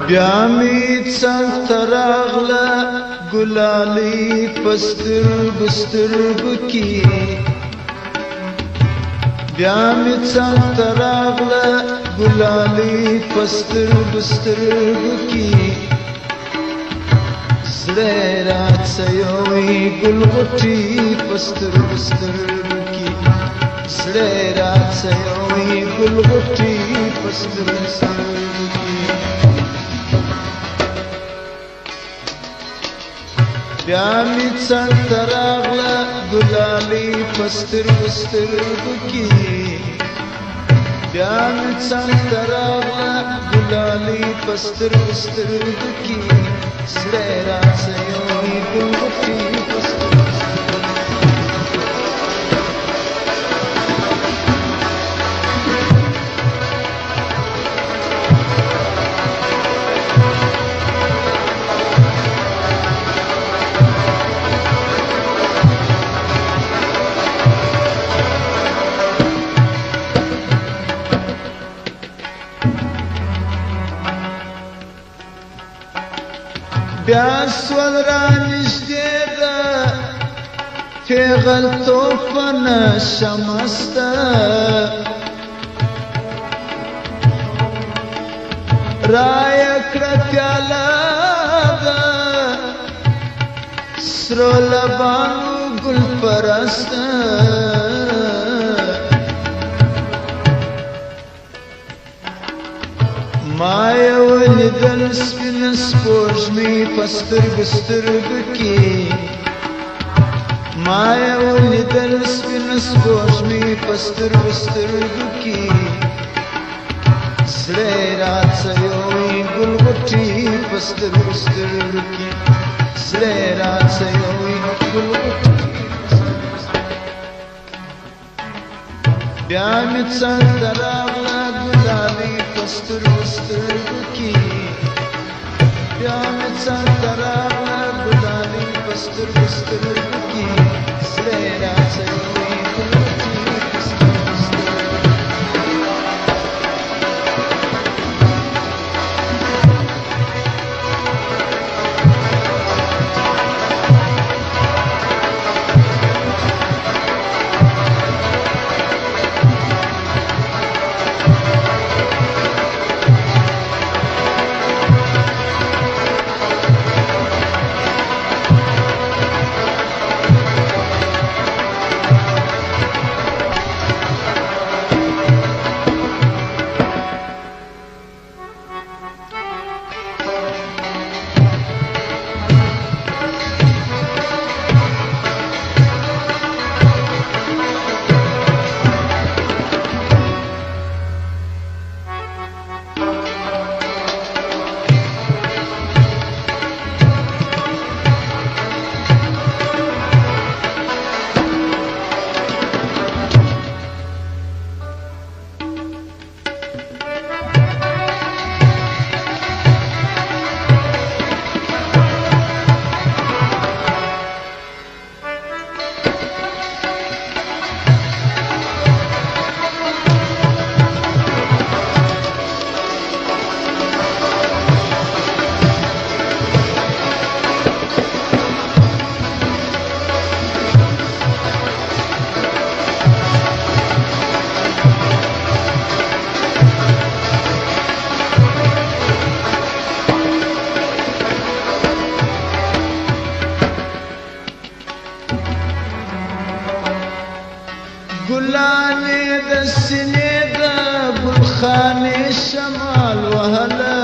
بیا می څنګ ته راغله ګلالۍ په سترګو سترګو کې بیا می څنګ ته راغله ګلالۍ په سترګو سترګو کې زړه یې راڅیوي ګلغوټۍ په سترګو سترګو کې زړه یې راڅیوي ګلغوټۍ په سترګو سترګو کې بیا می څنګ ته راغله ګلالۍ په سترګو سترګو کې بیا می څنګ ته راغله ګلالۍ په سترګو سترګو کې زړه یې راڅیوي ګلغوټۍ په سترګو بیا سول را نږدې ده پېغلتوب په نشه مسته رایه کړه پیاله ده سرو لبانو ګل پرسته ما یې ولیدل سپینه سپوږمۍ په سترګو سترګو کې ما یې ولیدل سپینه سپوږمۍ په سترګو سترګو کې زړه یې راڅیوي ګلغوټۍ په سترګو سترګو کې زړه یې راڅیوي ګلغوټۍ بیا مې څنګ ته راغله ګلالۍ په سترګو سترګو کې بیا مې څنګ ته راغله ګلالۍ په سترګو سترګو کې زړه یې راڅیوي ګلغوټۍ په سترګو سترګو ګلانې د سینې د ګلخانې شمال وهله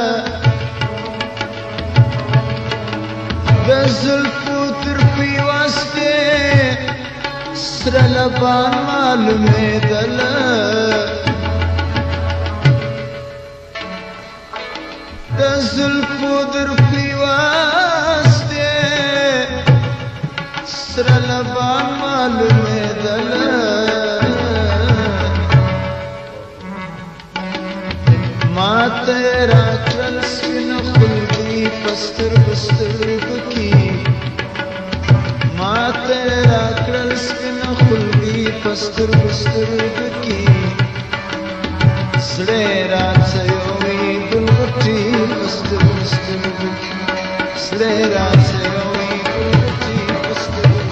د زلفو تر پیوستې سره لبان معلومېدله د زلفو در پیوستې سره لبان معلومېدله ماته راکړل سپینه خلګۍ په سترګو سترګو کې ماته راکړل سپینه خلګۍ په سترګو سترګو کې زړه یې راڅیوي ګلغوټۍ په سترګو سیوی گلگوټی پسترګو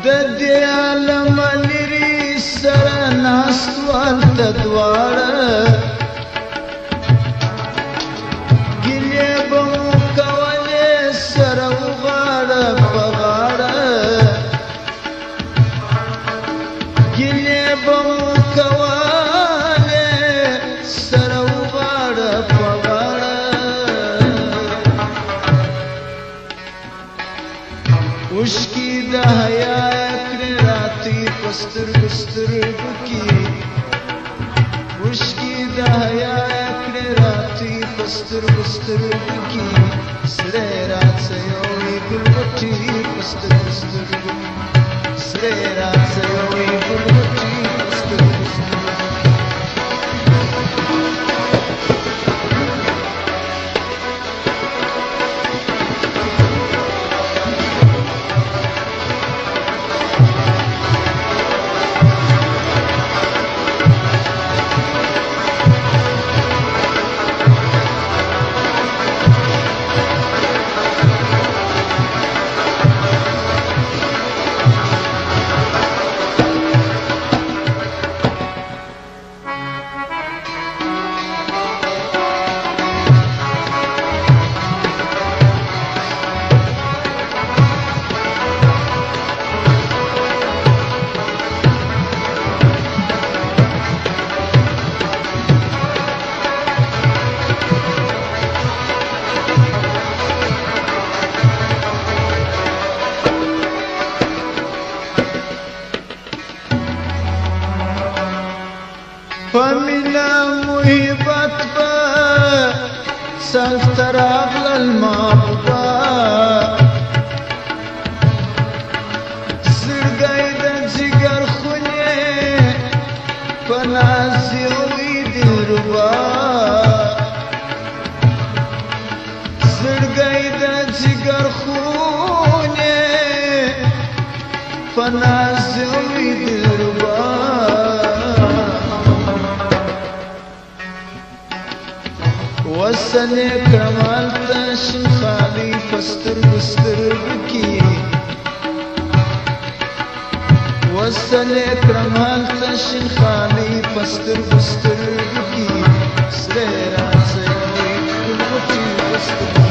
د دې عالم لري سره ناست ورته دواړه ګیلې به مو کولې سره وغاړه په غاړه ګیلې به مو کولې سره وغاړه په غاړه اوښکې د حیا پسترګو سترګو کې اوښکې د حیا کړې راتې پسترګو سترګو کې سړی راڅیوي ګلغوټي پسترګو سترګو سړی راڅیوي ګلغوټي پسترګو سترګو فمنا محبت با سخت راغل المحبوبا زرگای د جگر خونی پناسیوی دلربا زرگای د جگر خونی پناسیوی دلربا وصلې کمال ته شین خالي پسترګو سترګو کې وصلې کمال ته شین خالي پسترګو سترګو کې سره راځي ګلغوټي پسترګو